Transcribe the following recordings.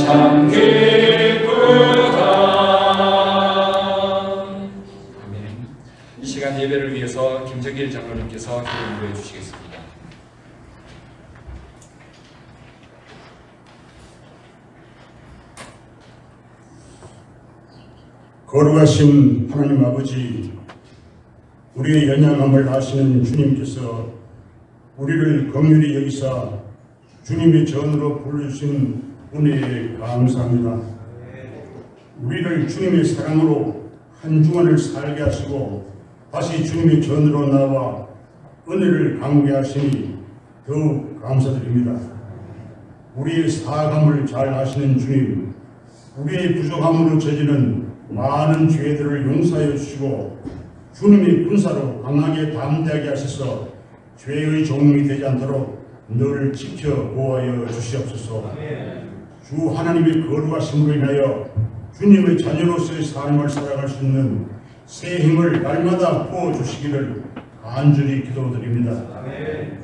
참 기쁘다. 아멘. 이 시간 예배를 위해서 김정길 장로님께서 기도해 주시겠습니다. 거룩하신 하나님 아버지, 우리의 연약함을 아시는 주님께서 우리를 긍휼히 여기사 주님의 전으로 불러주신 은혜에 감사합니다. 우리를 주님의 사랑으로 한 주간을 살게 하시고 다시 주님의 전으로 나와 은혜를 강구하시니 더욱 감사드립니다. 우리의 사악함을 잘 아시는 주님, 우리의 부족함으로 저지른 많은 죄들을 용서하여 주시고 주님의 군사로 강하게 담대하게 하셔서 죄의 종이 되지 않도록 늘 지켜 보호하여 주시옵소서. 주 하나님의 거룩하심으로 인하여 주님의 자녀로서의 삶을 살아갈 수 있는 새 힘을 날마다 부어주시기를 간절히 기도드립니다.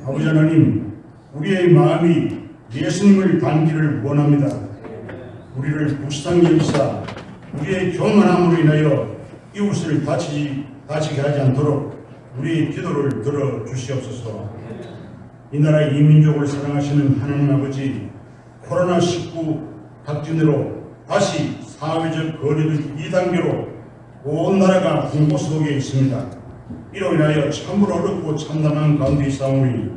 아버지 하나님, 우리의 마음이 예수님을 닮기를 원합니다. 우리를 불쌍히 여기사 우리의 교만함으로 인하여 이웃을 다치게 하지 않도록 우리의 기도를 들어주시옵소서. 이 나라의 이민족을 사랑하시는 하나님 아버지, 코로나19 확진으로 다시 사회적 거리두기 2단계로 온 나라가 공포 속에 있습니다. 이로 인하여 참으로 어렵고 참담한 가운데 있사오니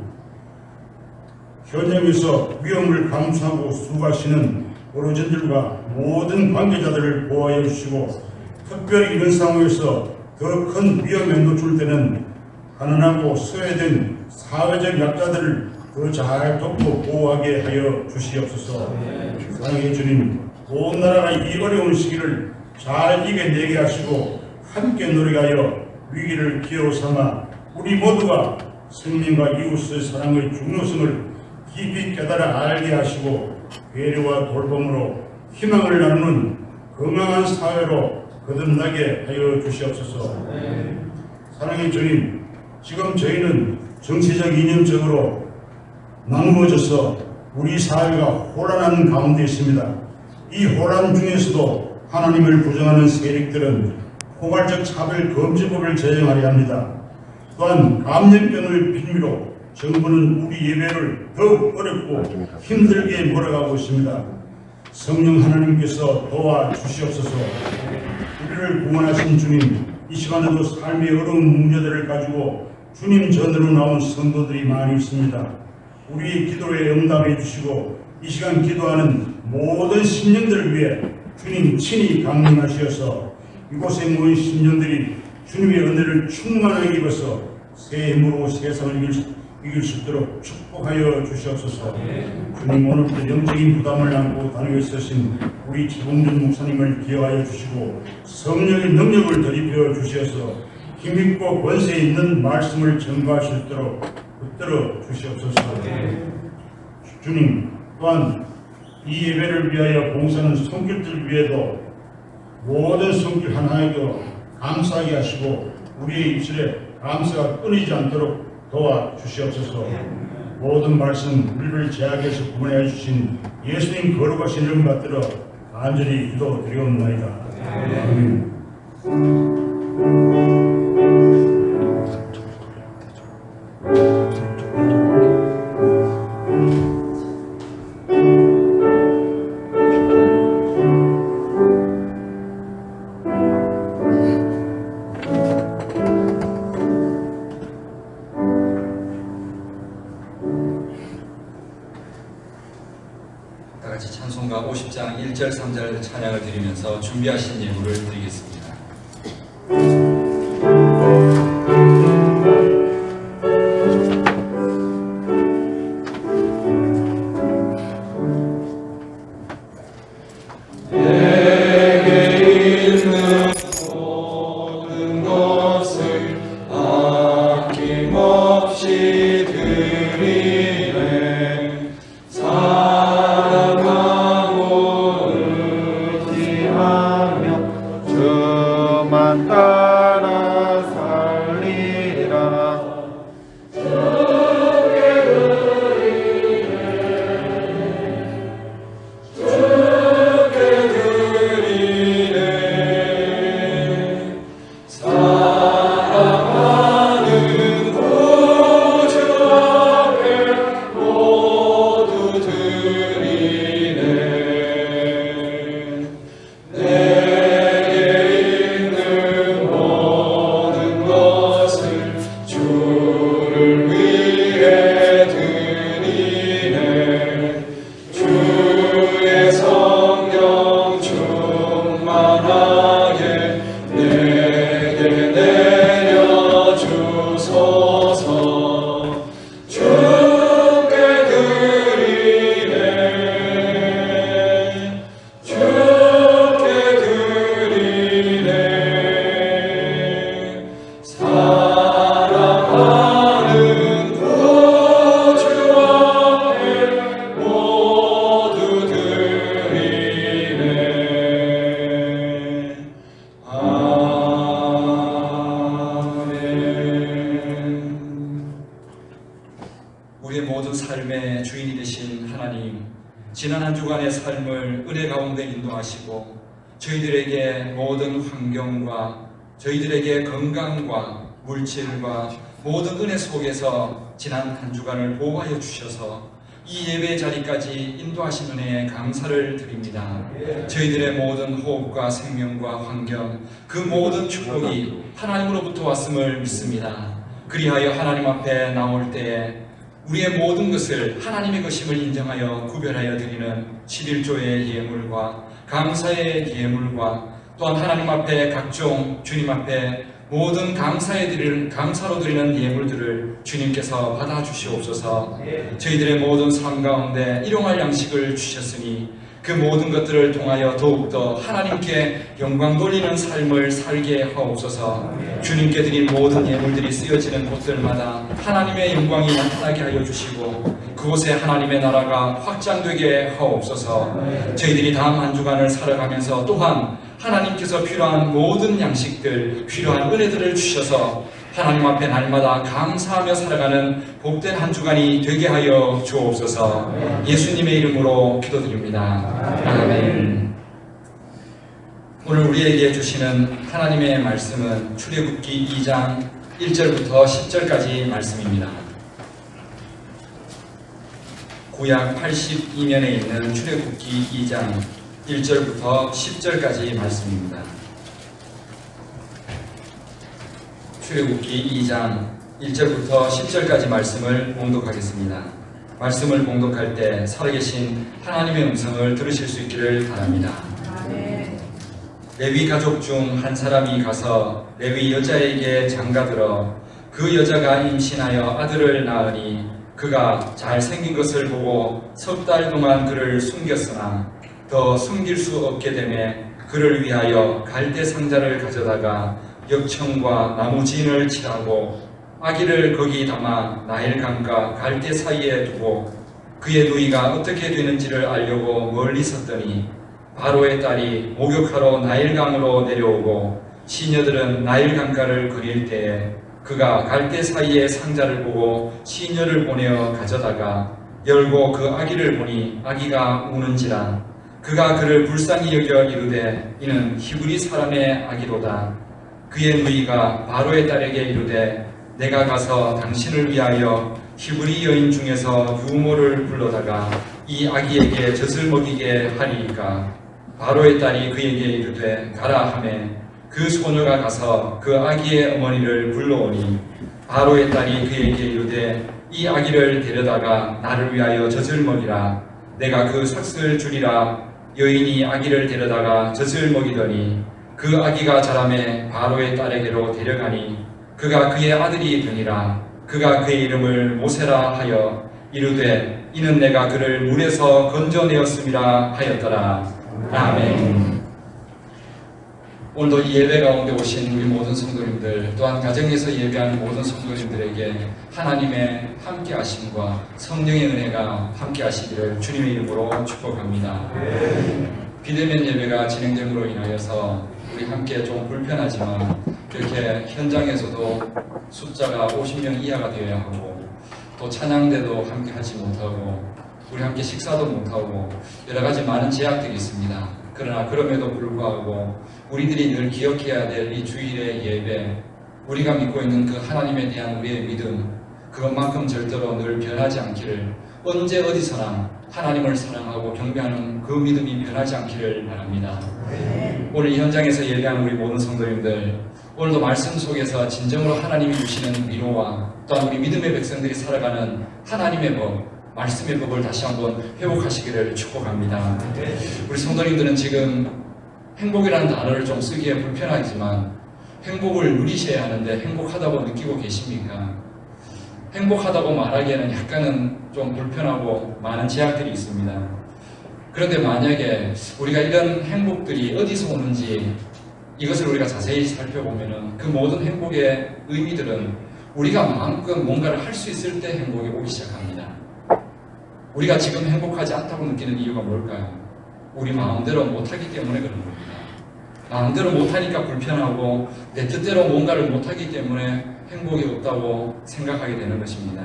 현장에서 위험을 감수하고 수고하시는 어르신들과 모든 관계자들을 보호하여 주시고, 특별히 이런 상황에서 더 큰 위험에 노출되는 가난하고 소외된 사회적 약자들을 더 잘 돕고 보호하게 하여 주시옵소서. 사랑의 주님, 온 나라가 이 어려운 시기를 잘 이겨내게 하시고 함께 노력하여 위기를 기회로 삼아 우리 모두가 생명과 이웃의 사랑의 중요성을 깊이 깨달아 알게 하시고 배려와 돌봄으로 희망을 나누는 건강한 사회로 거듭나게 하여 주시옵소서. 사랑의 주님, 지금 저희는 정치적 이념적으로 나누어져서 우리 사회가 혼란한 가운데 있습니다. 이 혼란 중에서도 하나님을 부정하는 세력들은 포괄적 차별금지법을 제정하려 합니다. 또한 감염병을 빌미로 정부는 우리 예배를 더욱 어렵고 힘들게 몰아가고 있습니다. 성령 하나님께서 도와주시옵소서. 우리를 구원하신 주님, 이 시간에도 삶의 어려운 문제들을 가지고 주님 전으로 나온 성도들이 많이 있습니다. 우리의 기도에 응답해 주시고 이 시간 기도하는 모든 심령들을 위해 주님 친히 강림하시어서 이곳에 모인 심령들이 주님의 은혜를 충만하게 입어서 새 힘으로 세상을 이길 수 있도록 축복하여 주시옵소서. 주님, 오늘도 영적인 부담을 안고 다니고 있으신 우리 지봉준 목사님을 기억하여 주시고 성령의 능력을 더입혀 주셔서 힘있고 권세 있는 말씀을 전가할 수 있도록 붙들어 주시옵소서. 주님, 또한 이 예배를 위하여 봉사하는 손길들 위에도 모든 손길 하나에도 감사하게 하시고 우리의 입술에 감사가 끊이지 않도록 도와주시옵소서. 모든 말씀 우리를 제약에서 구원해 주신 예수님 거룩하신 이름 받들어 간절히 기도드리옵나이다. 아멘. 다같이 찬송가 50장 1절 3절 찬양을 드리면서 준비하신 예물을 드리겠습니다. 사랑하고 의지하며 삶의 주인이 되신 하나님, 지난 한 주간의 삶을 은혜 가운데 인도하시고 저희들에게 모든 환경과 저희들에게 건강과 물질과 모든 은혜 속에서 지난 한 주간을 보호하여 주셔서 이 예배 자리까지 인도하신 은혜에 감사를 드립니다. 저희들의 모든 호흡과 생명과 환경, 그 모든 축복이 하나님으로부터 왔음을 믿습니다. 그리하여 하나님 앞에 나올 때에 우리의 모든 것을 하나님의 것임을 인정하여 구별하여 드리는 11조의 예물과 감사의 예물과 또한 하나님 앞에 각종 주님 앞에 모든 감사로 드리는 예물들을 주님께서 받아주시옵소서. 저희들의 모든 삶 가운데 일용할 양식을 주셨으니 그 모든 것들을 통하여 더욱더 하나님께 영광 돌리는 삶을 살게 하옵소서. 주님께 드린 모든 예물들이 쓰여지는 곳들마다 하나님의 영광이 나타나게 하여 주시고 그곳에 하나님의 나라가 확장되게 하옵소서. 저희들이 다음 한 주간을 살아가면서 또한 하나님께서 필요한 모든 양식들, 필요한 은혜들을 주셔서 하나님 앞에 날마다 감사하며 살아가는 복된 한 주간이 되게 하여 주옵소서. 예수님의 이름으로 기도드립니다. 아멘. 오늘 우리에게 주시는 하나님의 말씀은 출애굽기 2장 1절부터 10절까지 말씀입니다. 구약 82면에 있는 출애굽기 2장 1절부터 10절까지 말씀입니다. 출애굽기 2장 1절부터 10절까지 말씀을 봉독하겠습니다. 말씀을 봉독할 때 살아계신 하나님의 음성을 들으실 수 있기를 바랍니다. 레위 가족 중 한 사람이 가서 레위 여자에게 장가들어 그 여자가 임신하여 아들을 낳으니 그가 잘생긴 것을 보고 3달 동안 그를 숨겼으나 더 숨길 수 없게 되매 그를 위하여 갈대 상자를 가져다가 역청과 나무 진을 칠하고 아기를 거기 담아 나일강과 갈대 사이에 두고 그의 누이가 어떻게 되는지를 알려고 멀리 섰더니 바로의 딸이 목욕하러 나일강으로 내려오고 시녀들은 나일강가를 그릴 때에 그가 갈대 사이에 상자를 보고 시녀를 보내어 가져다가 열고 그 아기를 보니 아기가 우는지라 그가 그를 불쌍히 여겨 이르되 이는 히브리 사람의 아기로다. 그의 누이가 바로의 딸에게 이르되 내가 가서 당신을 위하여 히브리 여인 중에서 유모를 불러다가 이 아기에게 젖을 먹이게 하리이까. 바로의 딸이 그에게 이르되 가라 하매 그 소녀가 가서 그 아기의 어머니를 불러오니 바로의 딸이 그에게 이르되 이 아기를 데려다가 나를 위하여 젖을 먹이라. 내가 그 삭슬 주리라. 여인이 아기를 데려다가 젖을 먹이더니 그 아기가 자라매 바로의 딸에게로 데려가니 그가 그의 아들이 되니라. 그가 그의 이름을 모세라 하여 이르되 이는 내가 그를 물에서 건져내었음이라 하였더라. 아멘. 오늘도 이 예배 가운데 오신 우리 모든 성도님들 또한 가정에서 예배하는 모든 성도님들에게 하나님의 함께하심과 성령의 은혜가 함께하시기를 주님의 이름으로 축복합니다. 비대면 예배가 진행됨으로 인하여서 우리 함께 좀 불편하지만 이렇게 현장에서도 숫자가 50명 이하가 되어야 하고 또 찬양대도 함께 하지 못하고 우리 함께 식사도 못하고 여러 가지 많은 제약들이 있습니다. 그러나 그럼에도 불구하고 우리들이 늘 기억해야 될 이 주일의 예배, 우리가 믿고 있는 그 하나님에 대한 우리의 믿음, 그것만큼 절대로 늘 변하지 않기를, 언제 어디서나 하나님을 사랑하고 경배하는 그 믿음이 변하지 않기를 바랍니다. 오늘 이 현장에서 예배하는 우리 모든 성도님들, 오늘도 말씀 속에서 진정으로 하나님이 주시는 위로와 또한 우리 믿음의 백성들이 살아가는 하나님의 법, 말씀의 법을 다시 한번 회복하시기를 축복합니다. 우리 성도님들은 지금 행복이라는 단어를 좀 쓰기에 불편하지만 행복을 누리셔야 하는데 행복하다고 느끼고 계십니까? 행복하다고 말하기에는 약간은 좀 불편하고 많은 제약들이 있습니다. 그런데 만약에 우리가 이런 행복들이 어디서 오는지 이것을 우리가 자세히 살펴보면 그 모든 행복의 의미들은 우리가 마음껏 뭔가를 할 수 있을 때 행복이 오기 시작합니다. 우리가 지금 행복하지 않다고 느끼는 이유가 뭘까요? 우리 마음대로 못하기 때문에 그런 겁니다. 마음대로 못하니까 불편하고 내 뜻대로 뭔가를 못하기 때문에 행복이 없다고 생각하게 되는 것입니다.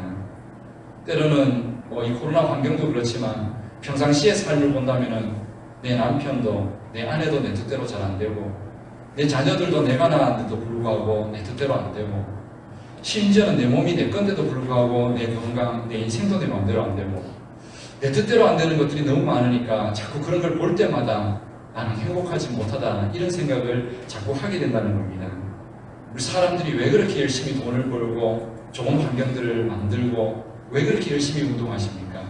때로는 이 코로나 환경도 그렇지만 평상시의 삶을 본다면은 내 남편도 내 아내도 내 뜻대로 잘 안 되고 내 자녀들도 내가 낳았는데도 불구하고 내 뜻대로 안 되고 심지어는 내 몸이 내 건데도 불구하고 내 건강, 내 인생도 내 마음대로 안 되고 내 뜻대로 안 되는 것들이 너무 많으니까 자꾸 그런 걸 볼 때마다 나는 행복하지 못하다 이런 생각을 자꾸 하게 된다는 겁니다. 우리 사람들이 왜 그렇게 열심히 돈을 벌고 좋은 환경들을 만들고 왜 그렇게 열심히 운동하십니까?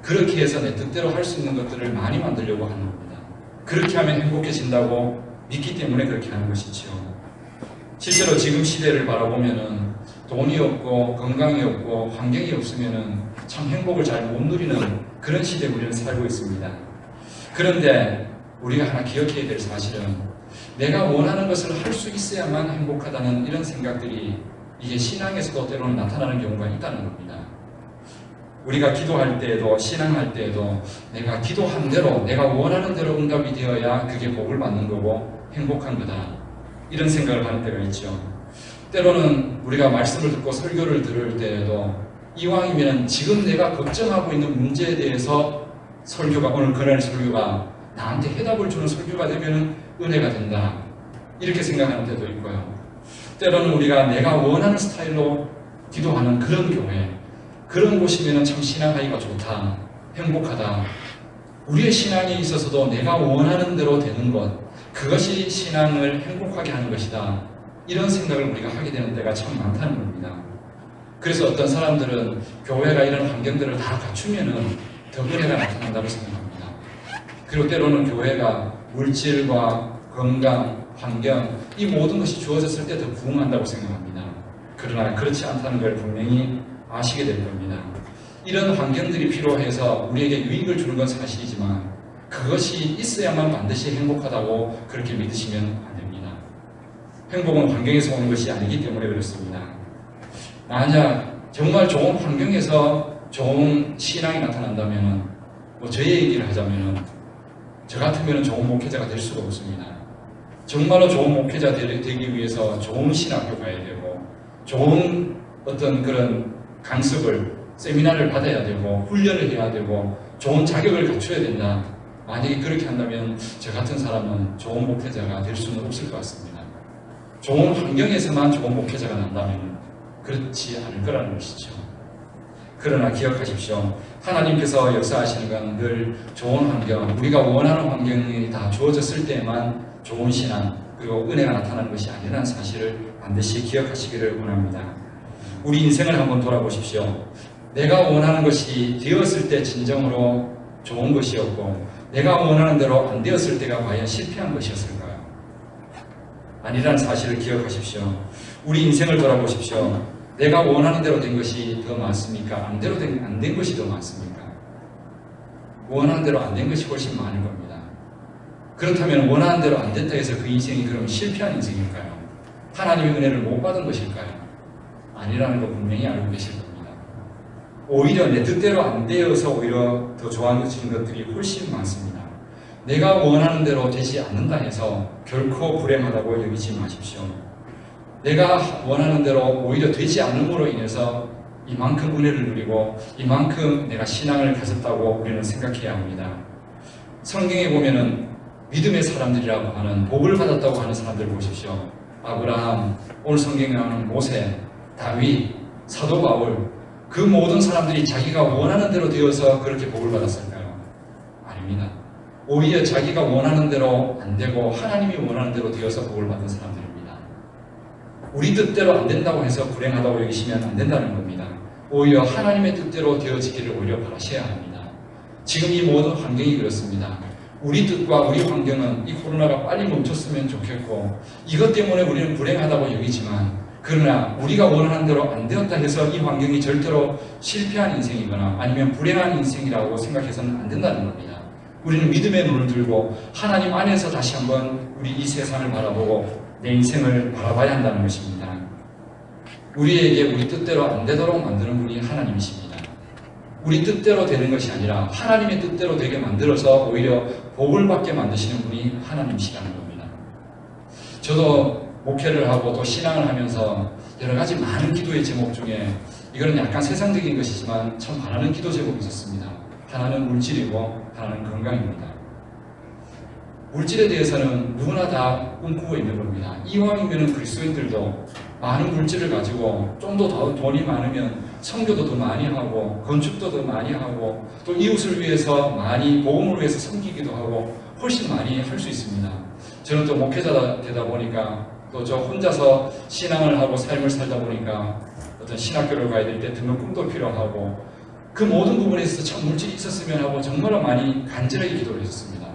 그렇게 해서 내 뜻대로 할 수 있는 것들을 많이 만들려고 하는 겁니다. 그렇게 하면 행복해진다고 믿기 때문에 그렇게 하는 것이죠. 실제로 지금 시대를 바라보면은 돈이 없고 건강이 없고 환경이 없으면은 참 행복을 잘 못 누리는 그런 시대에 우리는 살고 있습니다. 그런데 우리가 하나 기억해야 될 사실은 내가 원하는 것을 할 수 있어야만 행복하다는 이런 생각들이 이게 신앙에서도 때로는 나타나는 경우가 있다는 겁니다. 우리가 기도할 때에도 신앙할 때에도 내가 기도한 대로 내가 원하는 대로 응답이 되어야 그게 복을 받는 거고 행복한 거다 이런 생각을 하는 때가 있죠. 때로는 우리가 말씀을 듣고 설교를 들을 때에도 이왕이면 지금 내가 걱정하고 있는 문제에 대해서 설교가 오늘 그날 설교가 나한테 해답을 주는 설교가 되면 은혜가 된다 이렇게 생각하는 때도 있고요. 때로는 우리가 내가 원하는 스타일로 기도하는 그런 교회 그런 곳이면 참 신앙하기가 좋다 행복하다 우리의 신앙에 있어서도 내가 원하는 대로 되는 것 그것이 신앙을 행복하게 하는 것이다 이런 생각을 우리가 하게 되는 때가 참 많다는 겁니다. 그래서 어떤 사람들은 교회가 이런 환경들을 다 갖추면은 더 은혜가 나타난다고 생각합니다. 그리고 때로는 교회가 물질과 건강, 환경 이 모든 것이 주어졌을 때 더 부흥한다고 생각합니다. 그러나 그렇지 않다는 걸 분명히 아시게 될 겁니다. 이런 환경들이 필요해서 우리에게 유익을 주는 건 사실이지만 그것이 있어야만 반드시 행복하다고 그렇게 믿으시면 안 됩니다. 행복은 환경에서 오는 것이 아니기 때문에 그렇습니다. 만약 정말 좋은 환경에서 좋은 신앙이 나타난다면 저의 얘기를 하자면 저 같으면 좋은 목회자가 될 수가 없습니다. 정말로 좋은 목회자 되기 위해서 좋은 신학교 가야 되고 좋은 어떤 그런 강습을 세미나를 받아야 되고 훈련을 해야 되고 좋은 자격을 갖춰야 된다. 만약에 그렇게 한다면 저 같은 사람은 좋은 목회자가 될 수는 없을 것 같습니다. 좋은 환경에서만 좋은 목회자가 난다면 그렇지 않을 거라는 것이죠. 그러나 기억하십시오. 하나님께서 역사하시는 건 늘 좋은 환경, 우리가 원하는 환경이 다 주어졌을 때만 좋은 신앙, 그리고 은혜가 나타나는 것이 아니라는 사실을 반드시 기억하시기를 원합니다. 우리 인생을 한번 돌아보십시오. 내가 원하는 것이 되었을 때 진정으로 좋은 것이었고 내가 원하는 대로 안 되었을 때가 과연 실패한 것이었을까요? 아니라는 사실을 기억하십시오. 우리 인생을 돌아보십시오. 내가 원하는 대로 된 것이 더 많습니까? 안 된 것이 더 많습니까? 원하는 대로 안 된 것이 훨씬 많은 겁니다. 그렇다면 원하는 대로 안 됐다 해서 그 인생이 그럼 실패한 인생일까요? 하나님의 은혜를 못 받은 것일까요? 아니라는 거 분명히 알고 계실 겁니다. 오히려 내 뜻대로 안 되어서 오히려 더 좋아지는 것들이 훨씬 많습니다. 내가 원하는 대로 되지 않는다 해서 결코 불행하다고 여기지 마십시오. 내가 원하는 대로 오히려 되지 않음으로 인해서 이만큼 은혜를 누리고 이만큼 내가 신앙을 가졌다고 우리는 생각해야 합니다. 성경에 보면은 믿음의 사람들이라고 하는 복을 받았다고 하는 사람들 보십시오. 아브라함, 오늘 성경에 나오는 모세, 다윗, 사도 바울 그 모든 사람들이 자기가 원하는 대로 되어서 그렇게 복을 받았을까요? 아닙니다. 오히려 자기가 원하는 대로 안 되고 하나님이 원하는 대로 되어서 복을 받은 사람들입니다. 우리 뜻대로 안 된다고 해서 불행하다고 여기시면 안 된다는 겁니다. 오히려 하나님의 뜻대로 되어지기를 오히려 바라셔야 합니다. 지금 이 모든 환경이 그렇습니다. 우리 뜻과 우리 환경은 이 코로나가 빨리 멈췄으면 좋겠고 이것 때문에 우리는 불행하다고 여기지만 그러나 우리가 원하는 대로 안 되었다 해서 이 환경이 절대로 실패한 인생이거나 아니면 불행한 인생이라고 생각해서는 안 된다는 겁니다. 우리는 믿음의 눈을 들고 하나님 안에서 다시 한번 우리 이 세상을 바라보고 내 인생을 바라봐야 한다는 것입니다. 우리에게 우리 뜻대로 안 되도록 만드는 분이 하나님이십니다. 우리 뜻대로 되는 것이 아니라 하나님의 뜻대로 되게 만들어서 오히려 복을 받게 만드시는 분이 하나님이시라는 겁니다. 저도 목회를 하고 또 신앙을 하면서 여러 가지 많은 기도의 제목 중에 이거는 약간 세상적인 것이지만 참 바라는 기도 제목이 있었습니다. 하나는 물질이고 하나는 건강입니다. 물질에 대해서는 누구나 다 꿈꾸고 있는 겁니다. 이왕이면 그리스도인들도 많은 물질을 가지고 좀 더 돈이 많으면 선교도 더 많이 하고 건축도 더 많이 하고 또 이웃을 위해서 많이 복음을 위해서 섬기기도 하고 훨씬 많이 할 수 있습니다. 저는 또 목회자가 되다 보니까 또 저 혼자서 신앙을 하고 삶을 살다 보니까 어떤 신학교를 가야 될 때 듣는 꿈도 필요하고 그 모든 부분에 있어서 참 물질이 있었으면 하고 정말 많이 간절하게 기도를 했었습니다.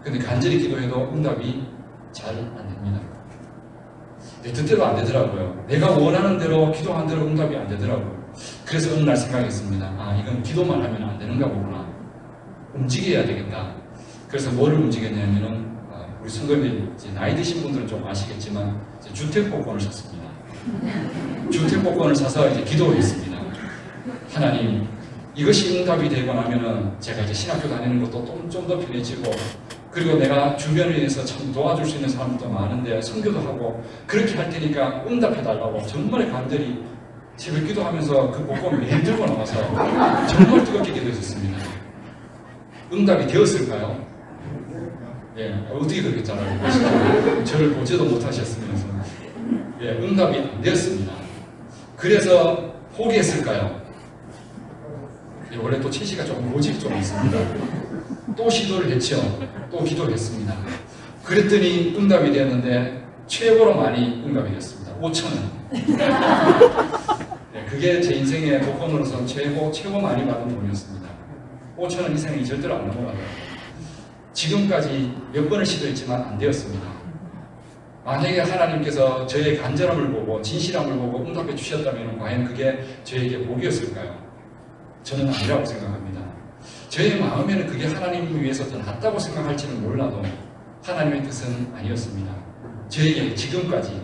근데 간절히 기도해도 응답이 잘 안 됩니다. 내 뜻대로 안 되더라고요. 내가 원하는 대로 기도한 대로 응답이 안 되더라고요. 그래서 어느 날 생각했습니다. 아, 이건 기도만 하면 안 되는가 보구나. 움직여야 되겠다. 그래서 뭐를 움직였냐면은 우리 성도님들 나이 드신 분들은 좀 아시겠지만 주택복권을 샀습니다. 주택복권을 사서 이제 기도했습니다. 하나님, 이것이 응답이 되고 나면은 제가 이제 신학교 다니는 것도 좀 더 편해지고 그리고 내가 주변에서 참 도와줄 수 있는 사람도 많은데 선교도 하고 그렇게 할 테니까 응답해달라고 정말 간절히 새벽 기도하면서 그 복권 매일 들고 나와서 정말 뜨겁게 기도했었습니다. 응답이 되었을까요? 예, 어떻게 그러겠잖아요. 저를 보지도 못하셨으면서 예, 응답이 안 되었습니다. 그래서 포기했을까요? 예, 원래 또 체시가 좀 고집이 좀 있습니다. 또 시도를 했죠. 또 기도를 했습니다. 그랬더니 응답이 되었는데 최고로 많이 응답이 됐습니다. 5,000원. 네, 그게 제 인생의 복권으로서 최고 많이 받은 돈이었습니다. 5,000원 이상이 절대로 안 넘어가더라고요. 지금까지 몇 번을 시도했지만 안 되었습니다. 만약에 하나님께서 저의 간절함을 보고 진실함을 보고 응답해 주셨다면 과연 그게 저에게 복이었을까요? 저는 아니라고 생각합니다. 저의 마음에는 그게 하나님을 위해서 더 낫다고 생각할지는 몰라도 하나님의 뜻은 아니었습니다. 저에게 지금까지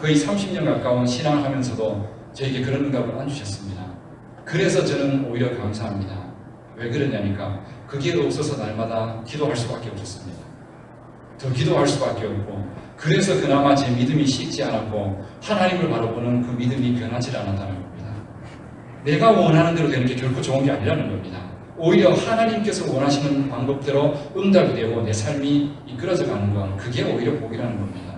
거의 30년 가까운 신앙을 하면서도 저에게 그런 응답을 안 주셨습니다. 그래서 저는 오히려 감사합니다. 왜 그러냐니까 그게 없어서 날마다 기도할 수밖에 없었습니다. 더 기도할 수밖에 없고 그래서 그나마 제 믿음이 식지 않았고 하나님을 바라보는 그 믿음이 변하지 않았다는 겁니다. 내가 원하는 대로 되는 게 결코 좋은 게 아니라는 겁니다. 오히려 하나님께서 원하시는 방법대로 응답이 되고 내 삶이 이끌어져 가는 건 그게 오히려 복이라는 겁니다.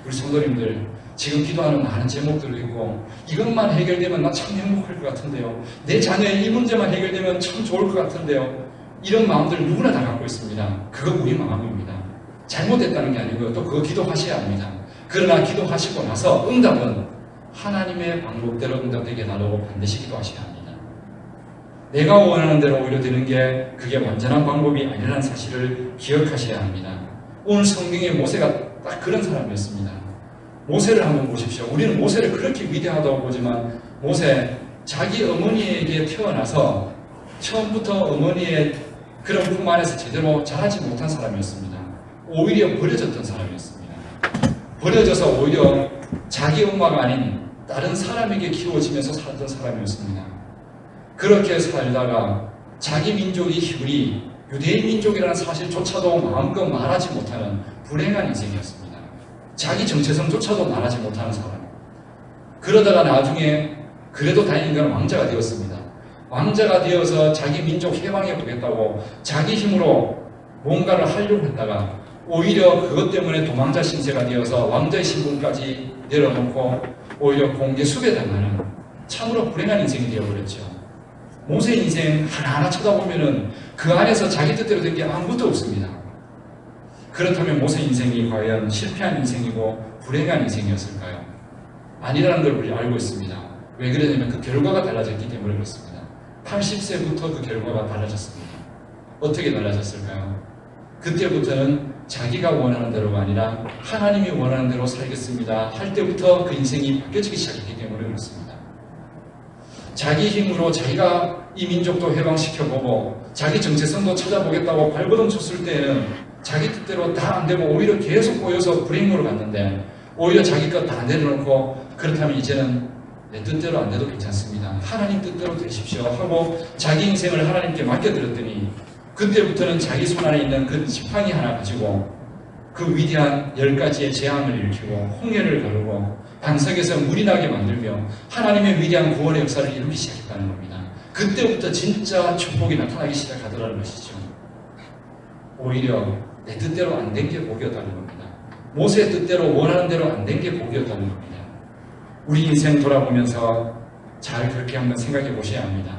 우리 성도님들 지금 기도하는 많은 제목들도 있고 이것만 해결되면 나 참 행복할 것 같은데요. 내 자녀의 이 문제만 해결되면 참 좋을 것 같은데요. 이런 마음들 누구나 다 갖고 있습니다. 그거 우리 마음입니다. 잘못됐다는 게 아니고요. 또 그거 기도하셔야 합니다. 그러나 기도하시고 나서 응답은 하나님의 방법대로 응답되게 해달라고 반드시 기도하셔야 합니다. 내가 원하는 대로 오히려 되는 게 그게 완전한 방법이 아니라는 사실을 기억하셔야 합니다. 오늘 성경의 모세가 딱 그런 사람이었습니다. 모세를 한번 보십시오. 우리는 모세를 그렇게 위대하다고 보지만 모세 자기 어머니에게 태어나서 처음부터 어머니의 그런 품 안에서 제대로 자라지 못한 사람이었습니다. 오히려 버려졌던 사람이었습니다. 버려져서 오히려 자기 엄마가 아닌 다른 사람에게 키워지면서 살았던 사람이었습니다. 그렇게 살다가 자기 민족이 히브리 유대인 민족이라는 사실조차도 마음껏 말하지 못하는 불행한 인생이었습니다. 자기 정체성조차도 말하지 못하는 사람. 그러다가 나중에 그래도 다행인가는 왕자가 되었습니다. 왕자가 되어서 자기 민족 해방해 보겠다고 자기 힘으로 뭔가를 하려고 했다가 오히려 그것 때문에 도망자 신세가 되어서 왕자의 신분까지 내려놓고 오히려 공개 수배당하는 참으로 불행한 인생이 되어버렸죠. 모세 인생 하나하나 쳐다보면은 그 안에서 자기 뜻대로 된 게 아무것도 없습니다. 그렇다면 모세 인생이 과연 실패한 인생이고 불행한 인생이었을까요? 아니라는 걸 우리 알고 있습니다. 왜 그러냐면 그 결과가 달라졌기 때문에 그렇습니다. 80세부터 그 결과가 달라졌습니다. 어떻게 달라졌을까요? 그때부터는 자기가 원하는 대로가 아니라 하나님이 원하는 대로 살겠습니다 할 때부터 그 인생이 바뀌어지기 시작했기 때문에 그렇습니다. 자기 힘으로 자기가 이 민족도 해방시켜보고 자기 정체성도 찾아보겠다고 발버둥 쳤을 때에는 자기 뜻대로 다 안 되고 오히려 계속 꼬여서 불행으로 갔는데 오히려 자기 것 다 내려놓고 그렇다면 이제는 내 뜻대로 안 돼도 괜찮습니다. 하나님 뜻대로 되십시오 하고 자기 인생을 하나님께 맡겨드렸더니 그때부터는 자기 손 안에 있는 그 지팡이 하나 가지고 그 위대한 10가지의 재앙을 일으키고 홍해를 가르고 반석에서 물이 나게 만들며 하나님의 위대한 구원의 역사를 이루기 시작했다는 겁니다. 그때부터 진짜 축복이 나타나기 시작하더라는 것이죠. 오히려 내 뜻대로 안 된 게 복이었다는 겁니다. 모세의 뜻대로 원하는 대로 안 된 게 복이었다는 겁니다. 우리 인생 돌아보면서 잘 그렇게 한번 생각해 보셔야 합니다.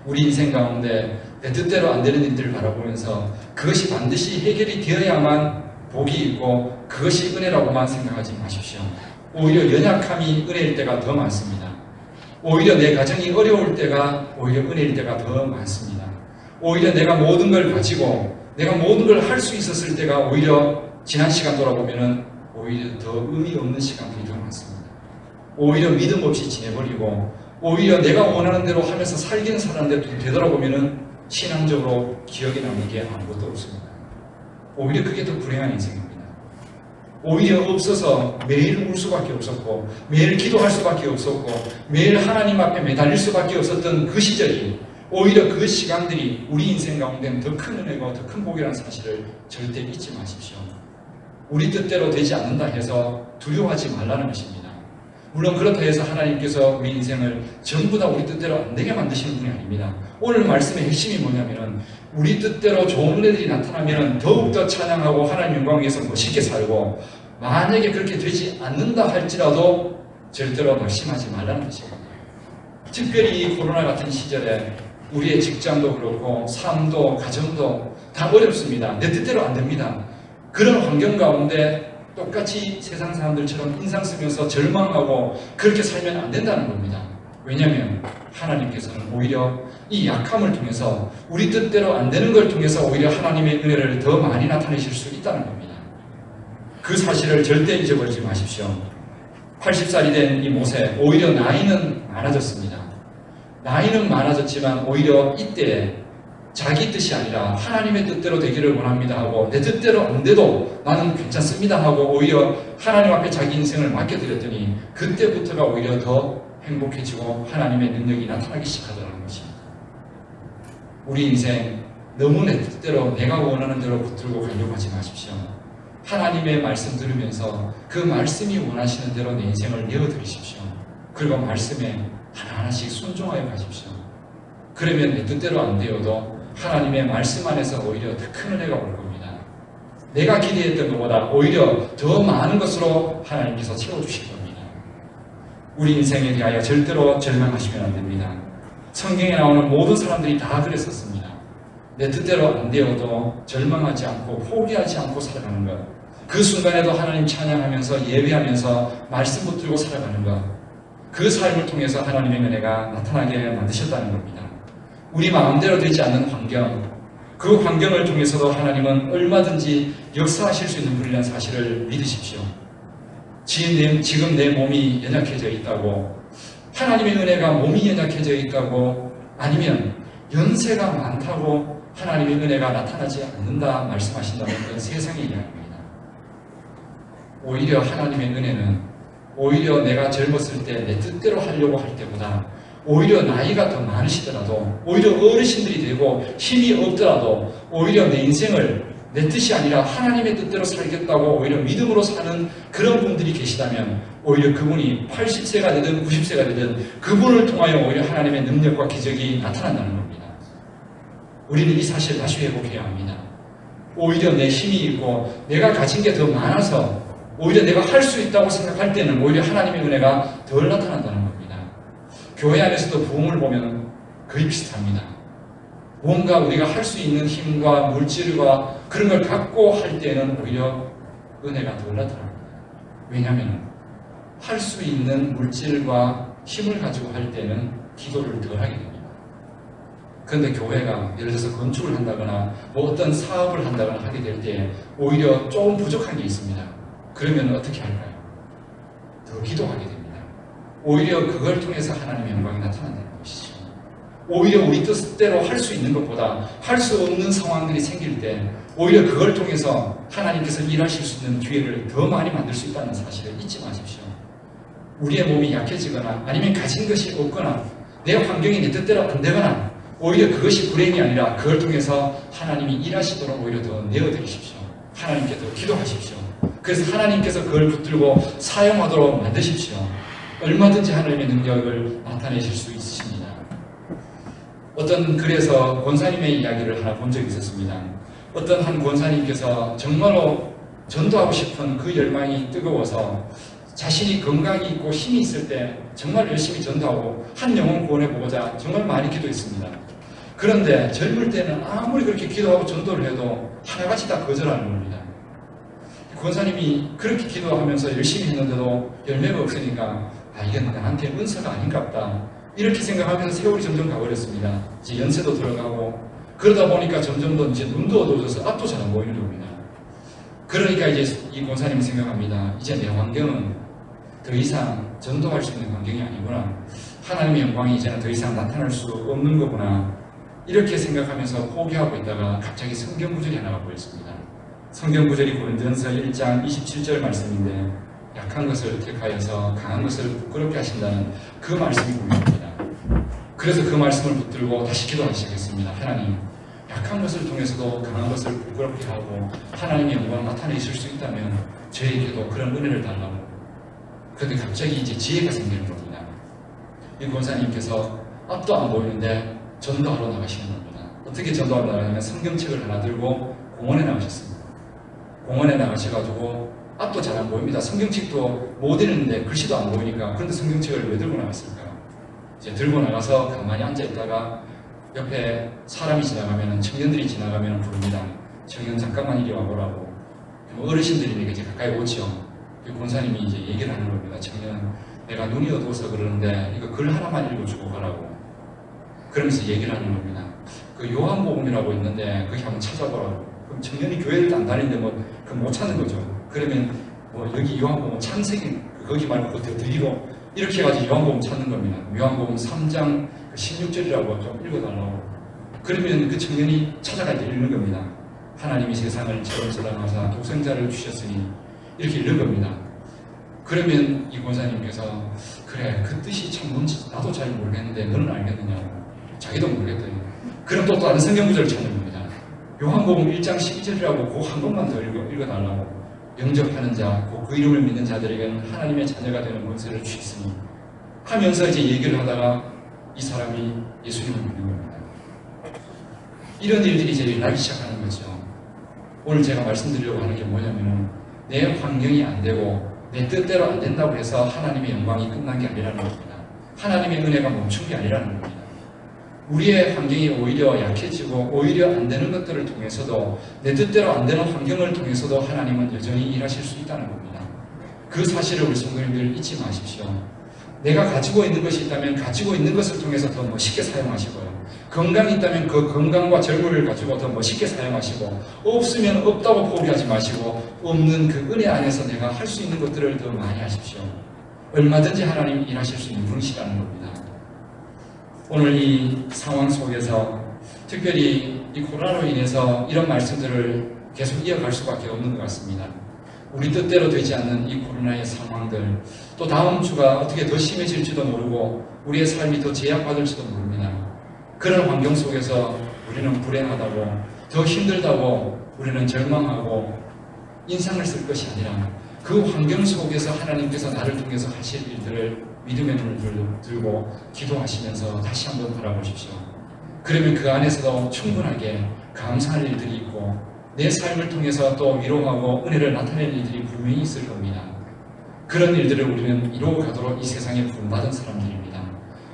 우리 인생 가운데 내 뜻대로 안 되는 일들을 바라보면서 그것이 반드시 해결이 되어야만 복이 있고 그것이 은혜라고만 생각하지 마십시오. 오히려 연약함이 은혜일 때가 더 많습니다. 오히려 내 가정이 어려울 때가 오히려 은혜일 때가 더 많습니다. 오히려 내가 모든 걸 가지고 내가 모든 걸 할 수 있었을 때가 오히려 지난 시간 돌아보면은 오히려 더 의미 없는 시간들이 더 많습니다. 오히려 믿음 없이 지내버리고 오히려 내가 원하는 대로 하면서 살기는 살았는데 되돌아보면은 신앙적으로 기억에 남는 게 아무것도 없습니다. 오히려 그게 더 불행한 인생입니다. 오히려 없어서 매일 울 수밖에 없었고 매일 기도할 수밖에 없었고 매일 하나님 앞에 매달릴 수밖에 없었던 그 시절이 오히려 그 시간들이 우리 인생 가운데는 더 큰 은혜고 더 큰 복이라는 사실을 절대 잊지 마십시오. 우리 뜻대로 되지 않는다 해서 두려워하지 말라는 것입니다. 물론 그렇다 해서 하나님께서 우리 인생을 전부 다 우리 뜻대로 안 되게 만드시는 분이 아닙니다. 오늘 말씀의 핵심이 뭐냐면은 우리 뜻대로 좋은 은혜들이 나타나면 더욱더 찬양하고 하나님 영광 위해서 멋있게 살고 만약에 그렇게 되지 않는다 할지라도 절대로 낙심하지 말라는 것입니다. 특별히 이 코로나 같은 시절에 우리의 직장도 그렇고 삶도 가정도 다 어렵습니다. 내 뜻대로 안 됩니다. 그런 환경 가운데 똑같이 세상 사람들처럼 인상 쓰면서 절망하고 그렇게 살면 안 된다는 겁니다. 왜냐하면 하나님께서는 오히려 이 약함을 통해서 우리 뜻대로 안 되는 걸 통해서 오히려 하나님의 은혜를 더 많이 나타내실 수 있다는 겁니다. 그 사실을 절대 잊어버리지 마십시오. 80살이 된 이 모세, 오히려 나이는 많아졌습니다. 나이는 많아졌지만 오히려 이때에 자기 뜻이 아니라 하나님의 뜻대로 되기를 원합니다 하고 내 뜻대로 안 돼도 나는 괜찮습니다 하고 오히려 하나님 앞에 자기 인생을 맡겨드렸더니 그때부터가 오히려 더 행복해지고 하나님의 능력이 나타나기 시작하더라는 것입니다. 우리 인생 너무 내 뜻대로 내가 원하는 대로 붙들고 가려고 하지 마십시오. 하나님의 말씀 들으면서 그 말씀이 원하시는 대로 내 인생을 내어드리십시오. 그리고 말씀에 하나하나씩 순종하여 가십시오. 그러면 내 뜻대로 안 되어도 하나님의 말씀 안에서 오히려 더 큰 은혜가 올 겁니다. 내가 기대했던 것보다 오히려 더 많은 것으로 하나님께서 채워주실 겁니다. 우리 인생에 대하여 절대로 절망하시면 안 됩니다. 성경에 나오는 모든 사람들이 다 그랬었습니다. 내 뜻대로 안 되어도 절망하지 않고 포기하지 않고 살아가는 것. 그 순간에도 하나님 찬양하면서 예배하면서 말씀 붙들고 살아가는 것. 그 삶을 통해서 하나님의 은혜가 나타나게 만드셨다는 겁니다. 우리 마음대로 되지 않는 환경, 그 환경을 통해서도 하나님은 얼마든지 역사하실 수 있는 분이라는 사실을 믿으십시오. 지금 내 몸이 연약해져 있다고, 하나님의 은혜가 몸이 연약해져 있다고, 아니면 연세가 많다고 하나님의 은혜가 나타나지 않는다 말씀하신다면 그건 세상의 이야기입니다. 오히려 하나님의 은혜는 오히려 내가 젊었을 때 내 뜻대로 하려고 할 때보다 오히려 나이가 더 많으시더라도 오히려 어르신들이 되고 힘이 없더라도 오히려 내 인생을 내 뜻이 아니라 하나님의 뜻대로 살겠다고 오히려 믿음으로 사는 그런 분들이 계시다면 오히려 그분이 80세가 되든 90세가 되든 그분을 통하여 오히려 하나님의 능력과 기적이 나타난다는 겁니다. 우리는 이 사실을 다시 회복해야 합니다. 오히려 내 힘이 있고 내가 가진 게 더 많아서 오히려 내가 할 수 있다고 생각할 때는 오히려 하나님의 은혜가 덜 나타난다는 겁니다. 교회 안에서도 부흥을 보면 거의 비슷합니다. 뭔가 우리가 할 수 있는 힘과 물질과 그런 걸 갖고 할 때는 오히려 은혜가 덜 나타납니다. 왜냐하면 할 수 있는 물질과 힘을 가지고 할 때는 기도를 덜 하게 됩니다. 그런데 교회가 예를 들어서 건축을 한다거나 뭐 어떤 사업을 한다거나 하게 될 때 오히려 조금 부족한 게 있습니다. 그러면 어떻게 할까요? 더 기도하게 됩니다. 오히려 그걸 통해서 하나님의 영광이 나타난다는 것이죠. 오히려 우리 뜻대로 할 수 있는 것보다 할 수 없는 상황들이 생길 때 오히려 그걸 통해서 하나님께서 일하실 수 있는 기회를 더 많이 만들 수 있다는 사실을 잊지 마십시오. 우리의 몸이 약해지거나 아니면 가진 것이 없거나 내 환경이 내 뜻대로 안 되거나 오히려 그것이 불행이 아니라 그걸 통해서 하나님이 일하시도록 오히려 더 내어드리십시오. 하나님께서 기도하십시오. 그래서 하나님께서 그걸 붙들고 사용하도록 만드십시오. 얼마든지 하나님의 능력을 나타내실 수 있으십니다. 어떤 글에서 권사님의 이야기를 하나 본 적이 있었습니다. 어떤 한 권사님께서 정말로 전도하고 싶은 그 열망이 뜨거워서 자신이 건강이 있고 힘이 있을 때 정말 열심히 전도하고 한 영혼 구원해보고자 정말 많이 기도했습니다. 그런데 젊을 때는 아무리 그렇게 기도하고 전도를 해도 하나같이 다 거절하는 겁니다. 권사님이 그렇게 기도하면서 열심히 했는데도 열매가 없으니까 이건 나한테 은사가 아닌가 보다 이렇게 생각하면서 세월이 점점 가버렸습니다. 이제 연세도 들어가고 그러다 보니까 점점 더 이제 눈도 어두워져서 앞도 잘 안 보이는 겁니다. 그러니까 이제 이 권사님이 생각합니다. 이제 내 환경은 더 이상 전도할 수 있는 환경이 아니구나. 하나님의 영광이 이제는 더 이상 나타날 수 없는 거구나. 이렇게 생각하면서 포기하고 있다가 갑자기 성경 구절이 하나가 보였습니다. 성경 구절이 고린도전서 1장 27절 말씀인데 약한 것을 택하여서 강한 것을 부끄럽게 하신다는 그 말씀이 보입니다. 그래서 그 말씀을 붙들고 다시 기도하기 시작했습니다. 하나님, 약한 것을 통해서도 강한 것을 부끄럽게 하고 하나님의 영광을 나타내실 수 있다면 저에게도 그런 은혜를 달라고. 그런데 갑자기 이제 지혜가 생기는 겁니다. 이 권사님께서 앞도 안 보이는데 전도하러 나가시는 겁니다. 어떻게 전도하러 나가냐면 성경책을 하나 들고 공원에 나가셨습니다. 공원에 나가셔가지고 앞도 잘 안 보입니다. 성경책도 못 읽는데 글씨도 안 보이니까. 그런데 성경책을 왜 들고 나갔을까요? 이제 들고 나가서 가만히 앉아있다가 옆에 사람이 지나가면, 청년들이 지나가면 부릅니다. 청년 잠깐만 이리 와보라고. 어르신들이 이제 가까이 오죠. 권사님이 이제 얘기를 하는 겁니다. 청년, 내가 눈이 어두워서 그러는데 이거 글 하나만 읽어주고 가라고. 그러면서 얘기를 하는 겁니다. 그 요한복음이라고 있는데 거기 한번 찾아보라고. 그럼 청년이 교회를 안 다니는데 못 찾는 거죠. 그러면 여기 요한복음 창세기 거기 말고 그 뒤로 이렇게 해가지고 요한복음 찾는 겁니다. 요한복음 3장 16절이라고 좀 읽어달라고. 그러면 그 청년이 찾아갈 때 읽는 겁니다. 하나님이 세상을 처럼 사랑하사 독생자를 주셨으니 이렇게 읽는 겁니다. 그러면 이 권사님께서 그래 그 뜻이 참 뭔지 나도 잘 모르겠는데 너는 알겠느냐고. 자기도 모르겠더니 그럼 또 다른 성경 구절을 찾는 겁니다. 요한복음 1장 12절이라고 그 한 번만 더 읽어달라고. 영접하는 자, 그 이름을 믿는 자들에게는 하나님의 자녀가 되는 권세를 주시니 하면서 이제 얘기를 하다가 이 사람이 예수님을 믿는 겁니다. 이런 일들이 이제 일어나기 시작하는 거죠. 오늘 제가 말씀드리려고 하는 게 뭐냐면 내 환경이 안 되고 내 뜻대로 안 된다고 해서 하나님의 영광이 끝난 게 아니라는 겁니다. 하나님의 은혜가 멈춘 게 아니라는 겁니다. 우리의 환경이 오히려 약해지고 오히려 안 되는 것들을 통해서도 내 뜻대로 안 되는 환경을 통해서도 하나님은 여전히 일하실 수 있다는 겁니다. 그 사실을 우리 성도님들 잊지 마십시오. 내가 가지고 있는 것이 있다면 가지고 있는 것을 통해서 더 멋있게 사용하시고요. 건강이 있다면 그 건강과 젊음을 가지고 더 멋있게 사용하시고 없으면 없다고 포기하지 마시고 없는 그 은혜 안에서 내가 할 수 있는 것들을 더 많이 하십시오. 얼마든지 하나님이 일하실 수 있는 분이시라는 겁니다. 오늘 이 상황 속에서 특별히 이 코로나로 인해서 이런 말씀들을 계속 이어갈 수밖에 없는 것 같습니다. 우리 뜻대로 되지 않는 이 코로나의 상황들, 또 다음 주가 어떻게 더 심해질지도 모르고 우리의 삶이 더 제약받을지도 모릅니다. 그런 환경 속에서 우리는 불행하다고, 더 힘들다고 우리는 절망하고 인상을 쓸 것이 아니라 그 환경 속에서 하나님께서 나를 통해서 하실 일들을 믿음의 눈을 들고 기도하시면서 다시 한번 바라보십시오. 그러면 그 안에서도 충분하게 감사할 일들이 있고 내 삶을 통해서 또 위로하고 은혜를 나타낼 일들이 분명히 있을 겁니다. 그런 일들을 우리는 이루어 가도록 이 세상에 부름받은 사람들입니다.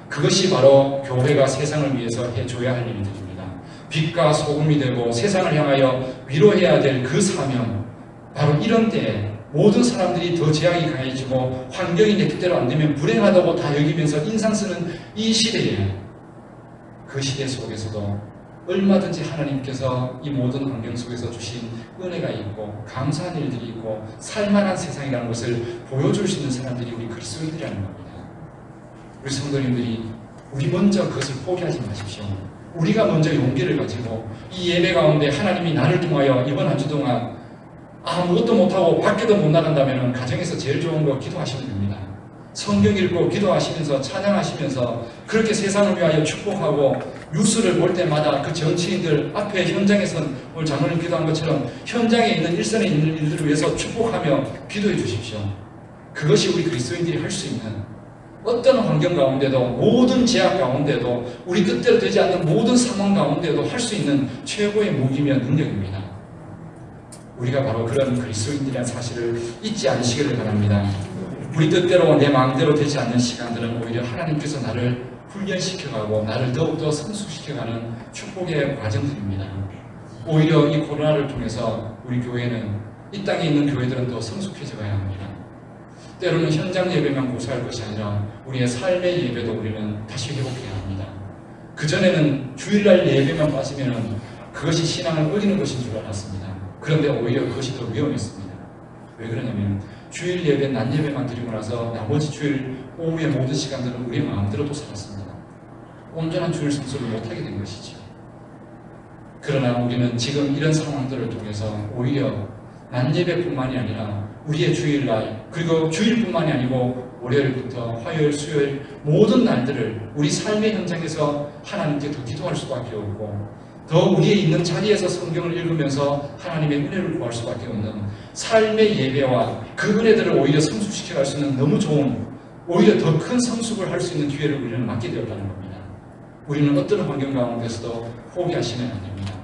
그것이 바로 교회가 세상을 위해서 해줘야 할 일들입니다. 빛과 소금이 되고 세상을 향하여 위로해야 될 그 사명, 바로 이런 때에 모든 사람들이 더 제약이 강해지고 환경이 내 뜻대로 안 되면 불행하다고 다 여기면서 인상 쓰는 이 시대에, 그 시대 속에서도 얼마든지 하나님께서 이 모든 환경 속에서 주신 은혜가 있고 감사한 일들이 있고 살만한 세상이라는 것을 보여줄 수 있는 사람들이 우리 그리스도인들이라는 겁니다. 우리 성도님들이 우리 먼저 그것을 포기하지 마십시오. 우리가 먼저 용기를 가지고 이 예배 가운데 하나님이 나를 통하여 이번 한 주 동안 아무것도 못하고 밖에도 못 나간다면 가정에서 제일 좋은 거 기도하시면 됩니다. 성경 읽고 기도하시면서 찬양하시면서 그렇게 세상을 위하여 축복하고 뉴스를 볼 때마다 그 정치인들 앞에 현장에선 오늘 장로님 기도한 것처럼 현장에 있는 일선에 있는 일들을 위해서 축복하며 기도해 주십시오. 그것이 우리 그리스도인들이 할 수 있는, 어떤 환경 가운데도, 모든 제약 가운데도, 우리 뜻대로 되지 않는 모든 상황 가운데도 할 수 있는 최고의 무기며 능력입니다. 우리가 바로 그런 그리스도인들이라는 사실을 잊지 않으시기를 바랍니다. 우리 뜻대로 내 마음대로 되지 않는 시간들은 오히려 하나님께서 나를 훈련시켜가고 나를 더욱더 성숙시켜가는 축복의 과정들입니다. 오히려 이 코로나를 통해서 우리 교회는, 이 땅에 있는 교회들은 더 성숙해져 가야 합니다. 때로는 현장 예배만 고수할 것이 아니라 우리의 삶의 예배도 우리는 다시 회복해야 합니다. 그전에는 주일날 예배만 빠지면 그것이 신앙을 어기는 것인 줄 알았습니다. 그런데 오히려 그것이 더 위험했습니다. 왜 그러냐면 주일 예배, 낮 예배만 드리고 나서 나머지 주일 오후의 모든 시간들은 우리의 마음대로도 살았습니다. 온전한 주일 성수를 못하게 된 것이죠. 그러나 우리는 지금 이런 상황들을 통해서 오히려 낮 예배뿐만이 아니라 우리의 주일날, 그리고 주일뿐만이 아니고 월요일부터 화요일, 수요일 모든 날들을 우리 삶의 현장에서 하나님께 더 기도할 수밖에 없고, 더 우리의 있는 자리에서 성경을 읽으면서 하나님의 은혜를 구할 수밖에 없는 삶의 예배와 그 은혜들을 오히려 성숙시켜갈 수 있는 너무 좋은, 오히려 더 큰 성숙을 할 수 있는 기회를 우리는 맡게 되었다는 겁니다. 우리는 어떤 환경 가운데서도 포기하시면 안 됩니다.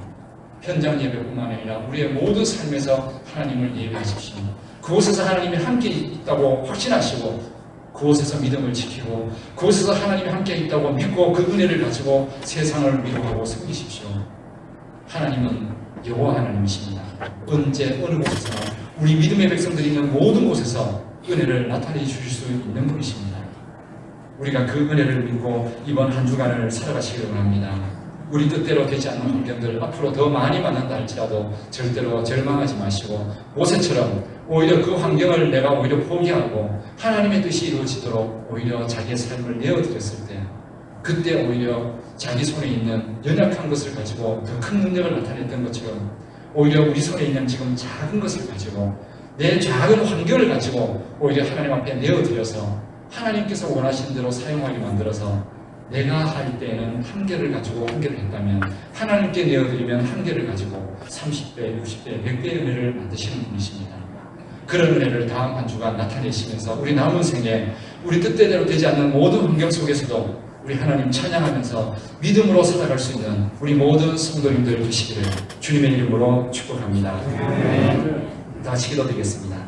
현장 예배뿐만 아니라 우리의 모든 삶에서 하나님을 예배하십시오. 그곳에서 하나님이 함께 있다고 확신하시고, 그곳에서 믿음을 지키고, 그곳에서 하나님이 함께 있다고 믿고 그 은혜를 가지고 세상을 위로하고 섬기십시오. 하나님은 여호와 하나님이십니다. 언제 어느 곳에서나 우리 믿음의 백성들이 있는 모든 곳에서 은혜를 나타내 주실 수 있는 분이십니다. 우리가 그 은혜를 믿고 이번 한 주간을 살아가시기를 원합니다. 우리 뜻대로 되지 않는 환경들 앞으로 더 많이 만난다 할지라도 절대로 절망하지 마시고, 모세처럼 오히려 그 환경을 내가 오히려 포기하고 하나님의 뜻이 이루어지도록 오히려 자기의 삶을 내어드렸을 때, 그때 오히려 자기 손에 있는 연약한 것을 가지고 더 큰 능력을 나타냈던 것처럼 오히려 우리 손에 있는 지금 작은 것을 가지고, 내 작은 환경을 가지고 오히려 하나님 앞에 내어드려서 하나님께서 원하시는 대로 사용하게 만들어서, 내가 할 때에는 한계를 가지고 한계를 했다면 하나님께 내어드리면 한계를 가지고 30배, 60배, 100배의 은혜를 만드시는 분이십니다. 그런 은혜를 다음 한 주간 나타내시면서 우리 남은 생에 우리 뜻대로 되지 않는 모든 환경 속에서도 우리 하나님 찬양하면서 믿음으로 살아갈 수 있는 우리 모든 성도님들 되시기를 주님의 이름으로 축복합니다. 다 같이 기도드리겠습니다.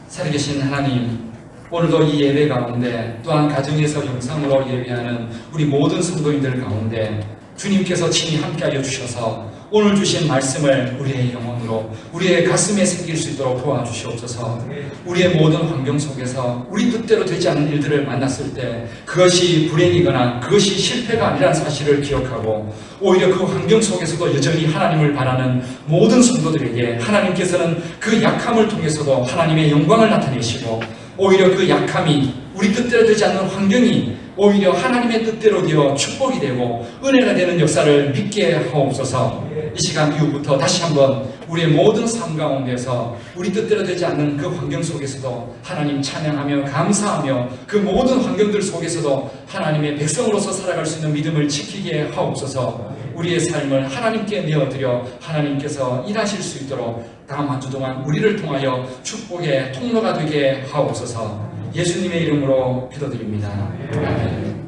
살아계신 하나님, 오늘도 이 예배 가운데, 또한 가정에서 영상으로 예배하는 우리 모든 성도인들 가운데 주님께서 친히 함께하여 주셔서 오늘 주신 말씀을 우리의 영혼으로, 우리의 가슴에 새길 수 있도록 도와주시옵소서. 우리의 모든 환경 속에서 우리 뜻대로 되지 않는 일들을 만났을 때 그것이 불행이거나 그것이 실패가 아니라는 사실을 기억하고, 오히려 그 환경 속에서도 여전히 하나님을 바라는 모든 성도들에게 하나님께서는 그 약함을 통해서도 하나님의 영광을 나타내시고, 오히려 그 약함이, 우리 뜻대로 되지 않는 환경이 오히려 하나님의 뜻대로 되어 축복이 되고 은혜가 되는 역사를 믿게 하옵소서. 이 시간 이후부터 다시 한번 우리의 모든 삶 가운데서 우리 뜻대로 되지 않는 그 환경 속에서도 하나님 찬양하며 감사하며, 그 모든 환경들 속에서도 하나님의 백성으로서 살아갈 수 있는 믿음을 지키게 하옵소서. 우리의 삶을 하나님께 내어드려 하나님께서 일하실 수 있도록 다음 한 주 동안 우리를 통하여 축복의 통로가 되게 하옵소서. 예수님의 이름으로 기도드립니다. 아멘.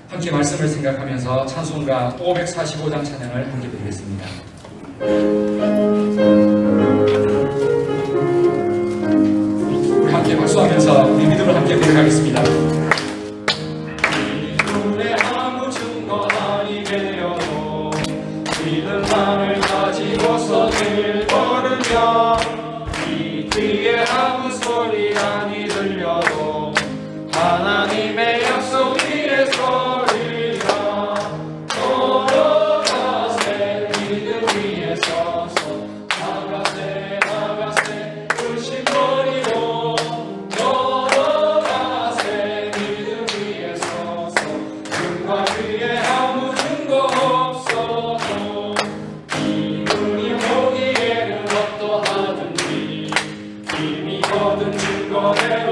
함께 말씀을 생각하면서 찬송가 545장 찬양을 함께 드리겠습니다. 우리 함께 박수하면서 우리 믿음을 함께 고백하겠습니다. 눈에 아무 증거 아니 되어도 믿음만을 가지고서 늘 걸으며, 이 귀에 아무 소리 아니 들려도 하나님의 약속 위에 서리라. 걸어가세 믿음 위에 서서, 나가세 나가세 의심버리고, 걸어가세 믿음 위에 서서, 눈과 귀에 아무 증거 없어도 이 눈이 보기에는 어떠하든지 이미 거둔 증거대로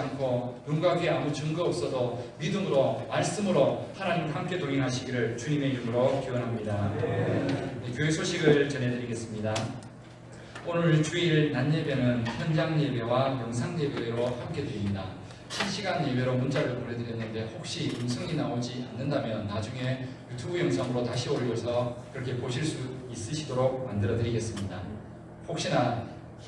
않고 눈과 귀에 아무 증거 없어도 믿음으로 말씀으로 하나님과 함께 동행하시기를 주님의 이름으로 기원합니다. 교회 소식을 전해드리겠습니다. 오늘 주일 낮 예배는 현장 예배와 영상 예배로 함께 드립니다. 실시간 예배로 문자를 보내드렸는데 혹시 음성이 나오지 않는다면 나중에 유튜브 영상으로 다시 올려서 그렇게 보실 수 있으시도록 만들어 드리겠습니다. 혹시나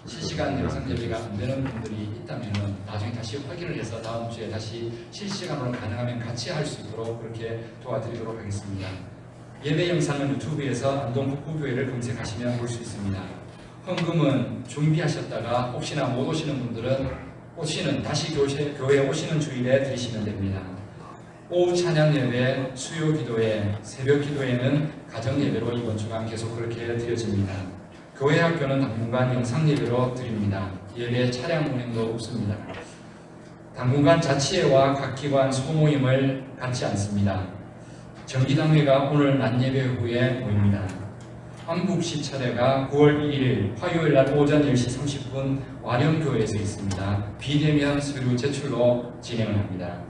실시간 영상 예배가 안 되는 분들이 있다면 나중에 다시 확인을 해서 다음 주에 다시 실시간으로 가능하면 같이 할 수 있도록 그렇게 도와드리도록 하겠습니다. 예배 영상은 유튜브에서 안동북부교회를 검색하시면 볼 수 있습니다. 헌금은 준비하셨다가 혹시나 못 오시는 분들은 다시 교회에 오시는 주일에 드리시면 됩니다. 오후 찬양 예배, 수요 기도회, 새벽 기도회는 가정 예배로 이번 주간 계속 그렇게 드려집니다. 교회 학교는 당분간 영상 예배로 드립니다. 예배 차량 운행도 없습니다. 당분간 자치회와 각 기관 소모임을 갖지 않습니다. 정기당회가 오늘 낮 예배 후에 모입니다. 한국시 차례가 9월 1일 화요일날 오전 10시 30분 완영교회에서 있습니다. 비대면 서류 제출로 진행을 합니다.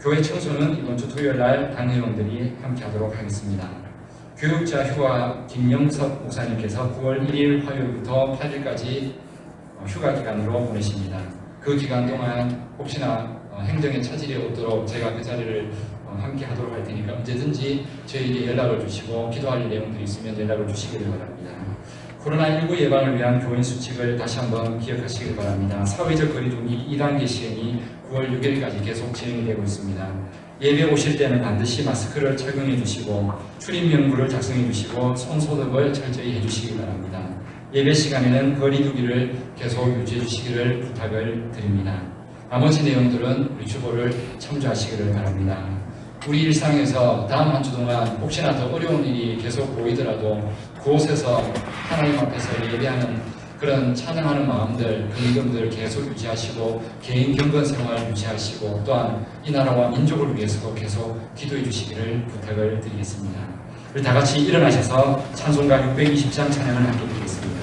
교회 청소는 이번 주 토요일날 당회원들이 함께 하도록 하겠습니다. 교육자 휴가 김영석 목사님께서 9월 1일 화요일부터 8일까지 휴가 기간으로 보내십니다. 그 기간 동안 혹시나 행정에 차질이 없도록 제가 그 자리를 함께 하도록 할 테니까 언제든지 저에게 연락을 주시고 기도할 내용들이 있으면 연락을 주시길 바랍니다. 코로나19 예방을 위한 교인 수칙을 다시 한번 기억하시길 바랍니다. 사회적 거리두기 2단계 시행이 9월 6일까지 계속 진행이 되고 있습니다. 예배 오실 때는 반드시 마스크를 착용해 주시고 출입 명부를 작성해 주시고 손소독을 철저히 해 주시기 바랍니다. 예배 시간에는 거리두기를 계속 유지해 주시기를 부탁을 드립니다. 나머지 내용들은 우리 주보를 참조하시기를 바랍니다. 우리 일상에서 다음 한 주 동안 혹시나 더 어려운 일이 계속 보이더라도 그곳에서 하나님 앞에서 예배하는 그런 찬양하는 마음들, 그 믿음들 계속 유지하시고 개인 경건 생활 유지하시고 또한 이 나라와 민족을 위해서도 계속 기도해 주시기를 부탁을 드리겠습니다. 우리 다 같이 일어나셔서 찬송가 620장 찬양을 함께 드리겠습니다.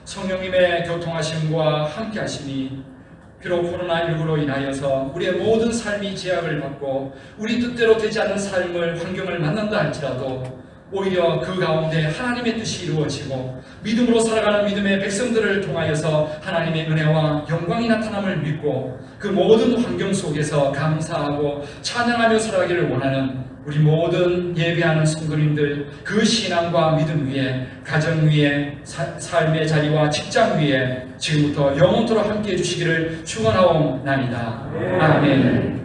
성령님의 교통하심과 함께하심이 비록 코로나19로 인하여서 우리의 모든 삶이 제약을 받고 우리 뜻대로 되지 않는 삶을 환경을 만난다 할지라도 오히려 그 가운데 하나님의 뜻이 이루어지고 믿음으로 살아가는 믿음의 백성들을 통하여서 하나님의 은혜와 영광이 나타남을 믿고 그 모든 환경 속에서 감사하고 찬양하며 살아가기를 원하는 우리 모든 예배하는 성도님들, 그 신앙과 믿음 위에, 가정 위에, 삶의 자리와 직장 위에 지금부터 영원토록 함께해 주시기를 축원하옵나이다. 아멘.